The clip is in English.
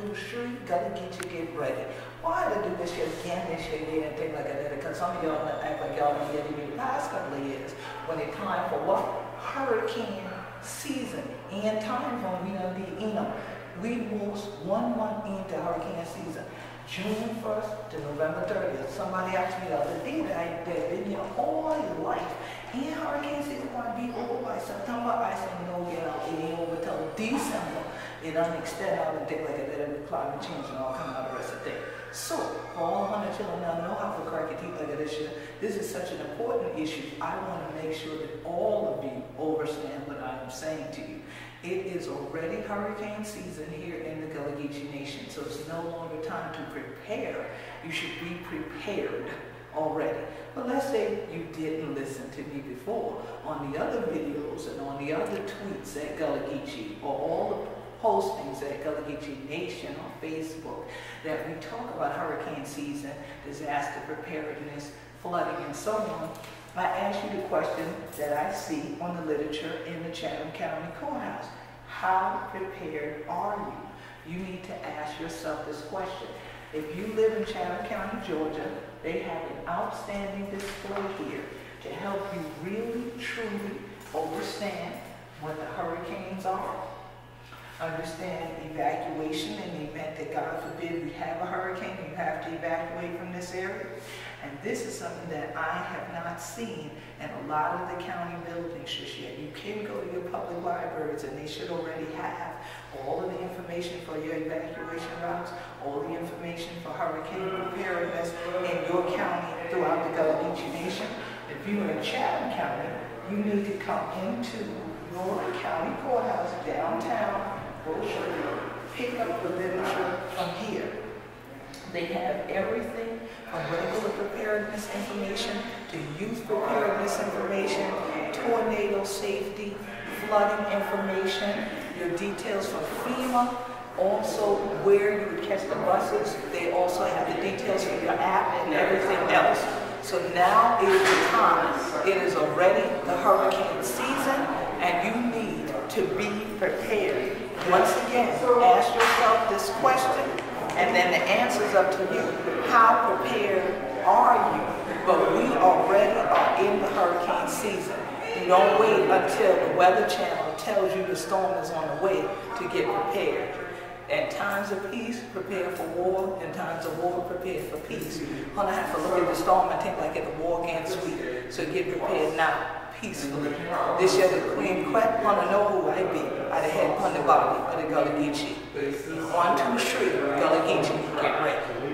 2, Shree, Gullah, Geechee Git Ready. Why to do this shit again, this shit there, and things like that? Because some of y'all act like y'all didn't get it the past couple of years when it's time for what? Hurricane season. And time for we moved 1 month into hurricane season. June 1st to November 30th. Somebody asked me the other day that they've been here all your life. And hurricane season going to be over by September. I said, no, it ain't over till December. It doesn't extend out and things like that with climate change and all come out the rest of the day. So, for all 100 children now know how to crack your teeth like this year. This is such an important issue. I want to make sure that all of you understand what I am saying to you. It is already hurricane season here in the Gullah Geechee Nation, so it's no longer time to prepare. You should be prepared already. But let's say you didn't listen to me before on the other videos and on the other tweets at Gullah Geechee or all the postings at Gullah Geechee Nation on Facebook that we talk about hurricane season, disaster preparedness, flooding, and so on. I ask you the question that I see on the literature in the Chatham County Courthouse. How prepared are you? You need to ask yourself this question. If you live in Chatham County, Georgia, they have an outstanding display here to help you really, truly understand what the hurricanes are. Understand evacuation in the event that, God forbid, we have a hurricane and you have to evacuate from this area. And this is something that I have not seen in a lot of the county buildings just yet. You can go to your public libraries and they should already have all of the information for your evacuation routes, all the information for hurricane preparedness in your county throughout the Gullah Geechee Nation. If you're in Chatham County, you need to come into your county courthouse downtown, pick up the literature from here. They have everything from regular preparedness information to youth preparedness information, tornado safety, flooding information, your details from FEMA, also where you would catch the buses. They also have the details for your app and everything else. So now is the time. It is already the hurricane season and you need to be prepared. Once again, ask yourself this question. And then the answer's up to you. How prepared are you? But we already are in the hurricane season. You don't wait until the Weather Channel tells you the storm is on the way to get prepared. In times of peace, prepare for war. In times of war, prepare for peace. You're going to have to look at the storm and think like it's a war against sweet. So get prepared now, peacefully. This year the Queen Quet want to know who I be. I the head on the body of the Gullah Geechee. 1, 2, Shree, Gullah Geechee, get ready.